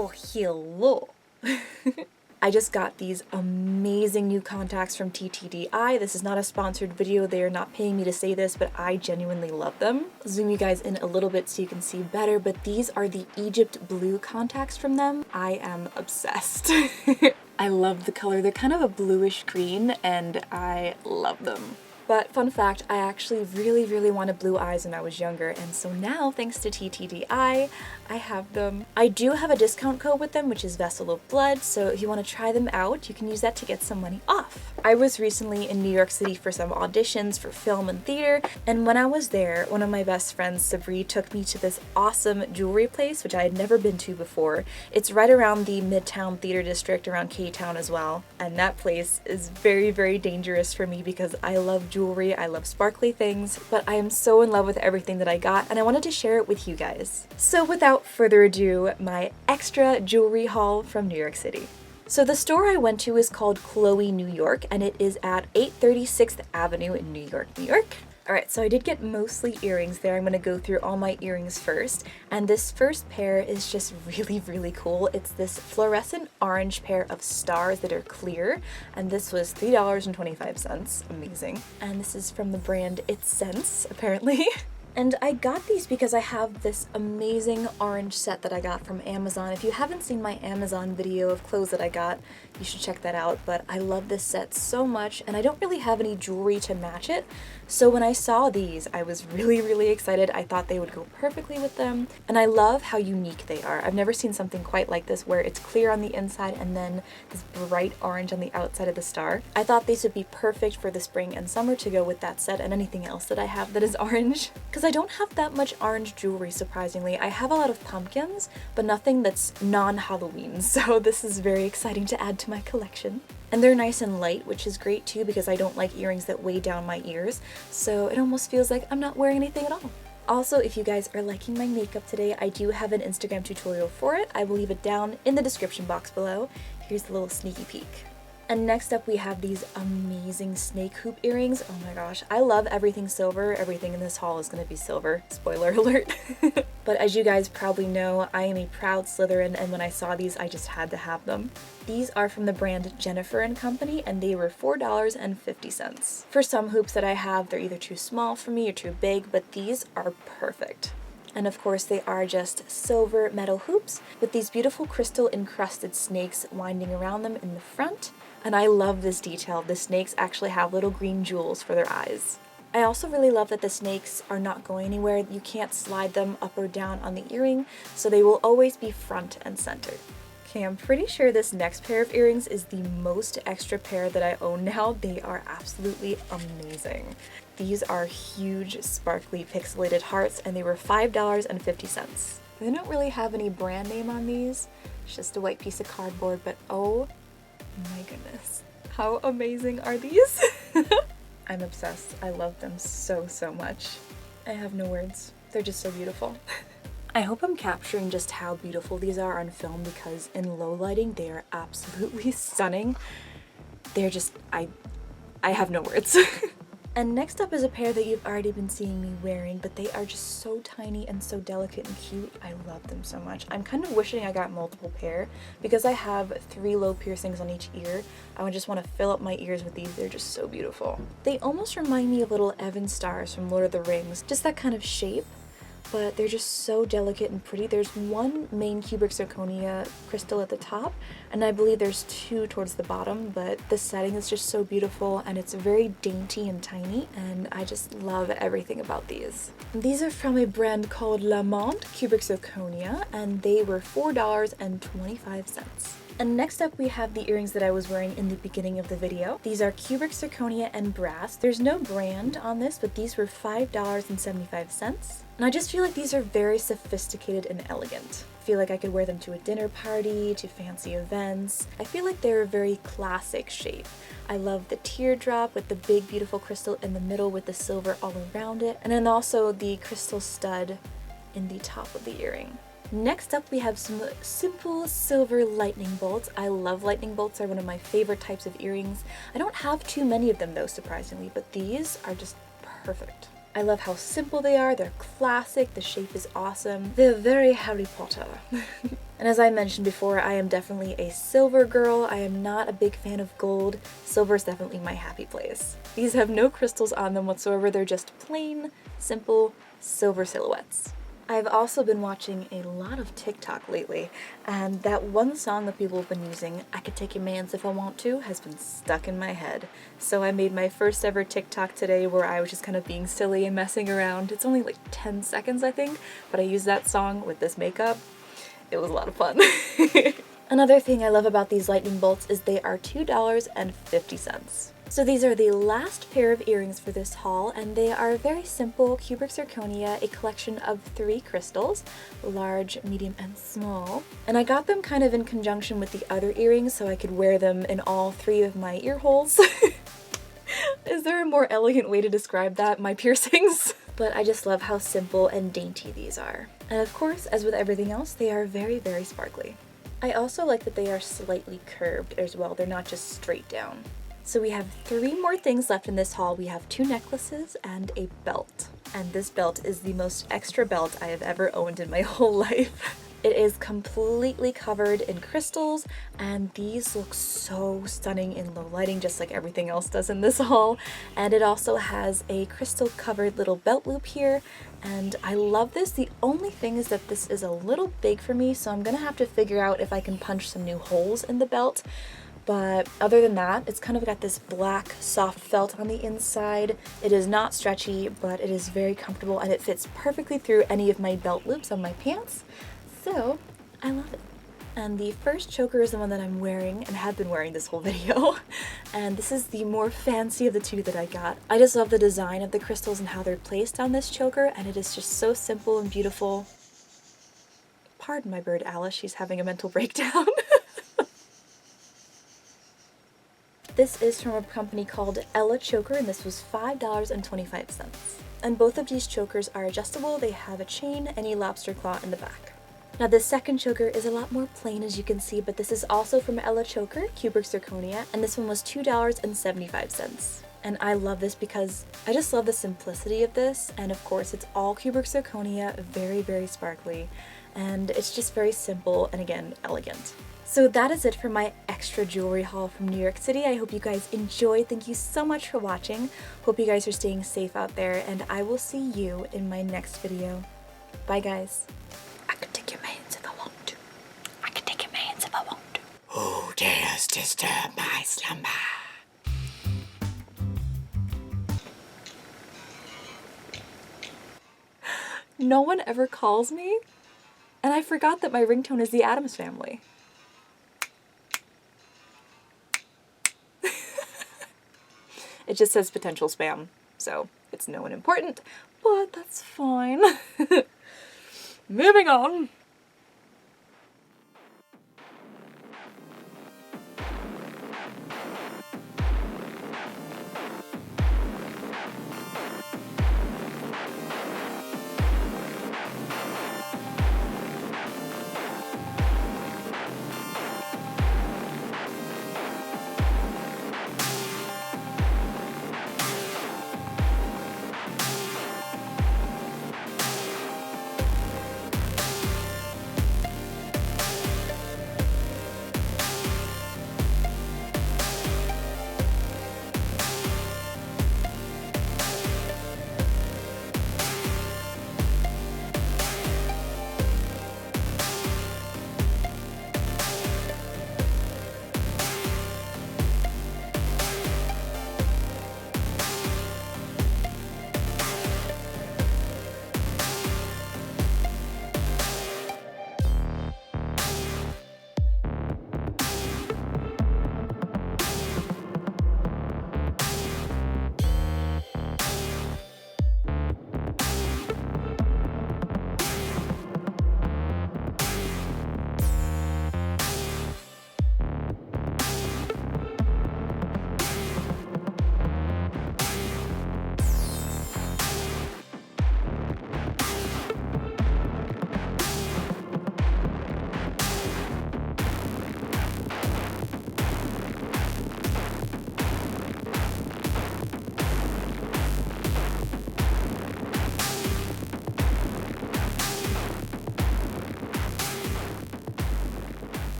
Oh, hello. I just got these amazing new contacts from TTDI. This is not a sponsored video. They are not paying me to say this, but I genuinely love them. I'll zoom you guys in a little bit so you can see better, but these are the Egypt blue contacts from them. I am obsessed. I love the color. They're kind of a bluish green and I love them. But fun fact, I actually really wanted blue eyes when I was younger, and so now, thanks to TTDI, I have them. I do have a discount code with them, which is Vessel of Blood, so if you want to try them out, you can use that to get some money off. I was recently in New York City for some auditions for film and theater, and when I was there, one of my best friends, Sabri, took me to this awesome jewelry place, which I had never been to before. It's right around the Midtown Theater District, around K-Town as well, and that place is very dangerous for me because I love jewelry, I love sparkly things, but I am so in love with everything that I got and I wanted to share it with you guys. So without further ado, my extra jewelry haul from New York City. So the store I went to is called Cloie NY, and it is at 836th Avenue in New York, New York. Alright, so I did get mostly earrings there. I'm going to go through all my earrings first. And this first pair is just really cool. It's this fluorescent orange pair of stars that are clear. And this was $3.25. Amazing. And this is from the brand It's Sense, apparently. And I got these because I have this amazing orange set that I got from Amazon. If you haven't seen my Amazon video of clothes that I got, you should check that out. But I love this set so much, and I don't really have any jewelry to match it. So when I saw these, I was really excited. I thought they would go perfectly with them. And I love how unique they are. I've never seen something quite like this where it's clear on the inside and then this bright orange on the outside of the star. I thought these would be perfect for the spring and summer to go with that set and anything else that I have that is orange. Because I don't have that much orange jewelry, surprisingly. I have a lot of pumpkins, but nothing that's non-Halloween, so this is very exciting to add to my collection. And they're nice and light, which is great too because I don't like earrings that weigh down my ears, so it almost feels like I'm not wearing anything at all. Also, if you guys are liking my makeup today, I do have an Instagram tutorial for it. I will leave it down in the description box below. Here's a little sneaky peek. And next up we have these amazing snake hoop earrings. Oh my gosh, I love everything silver. Everything in this haul is going to be silver. Spoiler alert. But as you guys probably know, I am a proud Slytherin, and when I saw these, I just had to have them. These are from the brand Jennifer & Company, and they were $4.50. For some hoops that I have, they're either too small for me or too big, but these are perfect. And of course they are just silver metal hoops with these beautiful crystal encrusted snakes winding around them in the front. And I love this detail. The snakes actually have little green jewels for their eyes. I also really love that the snakes are not going anywhere. You can't slide them up or down on the earring, so they will always be front and center. Okay, I'm pretty sure this next pair of earrings is the most extra pair that I own now. They are absolutely amazing. These are huge, sparkly, pixelated hearts, and they were $5.50. They don't really have any brand name on these. It's just a white piece of cardboard, but oh my goodness. How amazing are these? I'm obsessed. I love them so much. I have no words. They're just so beautiful. I hope I'm capturing just how beautiful these are on film because in low lighting they are absolutely stunning. They're just, I have no words. And next up is a pair that you've already been seeing me wearing, but they are just so tiny and so delicate and cute. I love them so much. I'm kind of wishing I got multiple pair because I have 3 low piercings on each ear. I would just want to fill up my ears with these. They're just so beautiful. They almost remind me of little Evan stars from Lord of the Rings, just that kind of shape. But they're just so delicate and pretty. There's one main cubic zirconia crystal at the top, and I believe there's 2 towards the bottom, but the setting is just so beautiful, and it's very dainty and tiny, and I just love everything about these. These are from a brand called Lamont Cubic Zirconia, and they were $4.25. And next up we have the earrings that I was wearing in the beginning of the video. These are cubic zirconia and brass. There's no brand on this, but these were $5.75. And I just feel like these are very sophisticated and elegant. I feel like I could wear them to a dinner party, to fancy events. I feel like they're a very classic shape. I love the teardrop with the big beautiful crystal in the middle with the silver all around it. And then also the crystal stud in the top of the earring. Next up we have some simple silver lightning bolts. I love lightning bolts. They're one of my favorite types of earrings. I don't have too many of them though, surprisingly, but these are just perfect. I love how simple they are. They're classic. The shape is awesome. They're very Harry Potter. And as I mentioned before, I am definitely a silver girl. I am not a big fan of gold. Silver is definitely my happy place. These have no crystals on them whatsoever. They're just plain, simple silver silhouettes. I've also been watching a lot of TikTok lately, and that one song that people have been using, I Could Take Your Mans If I Want To, has been stuck in my head. So I made my first ever TikTok today where I was just kind of being silly and messing around. It's only like 10 seconds, I think, but I used that song with this makeup. It was a lot of fun. Another thing I love about these lightning bolts is they are $2.50. So these are the last pair of earrings for this haul, and they are very simple cubic zirconia, a collection of 3 crystals, large, medium, and small. And I got them kind of in conjunction with the other earrings so I could wear them in all 3 of my ear holes. Is there a more elegant way to describe that? My piercings? But I just love how simple and dainty these are. And of course, as with everything else, they are very, very sparkly. I also like that they are slightly curved as well. They're not just straight down. So we have 3 more things left in this haul. We have 2 necklaces and a belt. And this belt is the most extra belt I have ever owned in my whole life. It is completely covered in crystals, and these look so stunning in low lighting, just like everything else does in this haul. And it also has a crystal covered little belt loop here, and I love this. The only thing is that this is a little big for me, so I'm gonna have to figure out if I can punch some new holes in the belt. But other than that, it's kind of got this black soft felt on the inside. It is not stretchy, but it is very comfortable, and it fits perfectly through any of my belt loops on my pants. So I love it. And the first choker is the one that I'm wearing and have been wearing this whole video. And this is the more fancy of the 2 that I got. I just love the design of the crystals and how they're placed on this choker, and it is just so simple and beautiful. Pardon my bird Alice, she's having a mental breakdown. This is from a company called Ella Choker, and this was $5.25. And both of these chokers are adjustable. They have a chain and a lobster claw in the back. Now this second choker is a lot more plain, as you can see, but this is also from Ella Choker, cubic zirconia, and this one was $2.75. And I love this because I just love the simplicity of this, and of course it's all cubic zirconia, very, very sparkly, and it's just very simple and, again, elegant. So that is it for my extra jewelry haul from New York City. I hope you guys enjoyed. Thank you so much for watching. Hope you guys are staying safe out there, and I will see you in my next video. Bye, guys. I could take your mans if I want to. I could take your mans if I want to. Who dares disturb my slumber? No one ever calls me, and I forgot that my ringtone is the Addams Family. It just says potential spam, so it's no one important, but that's fine. Moving on.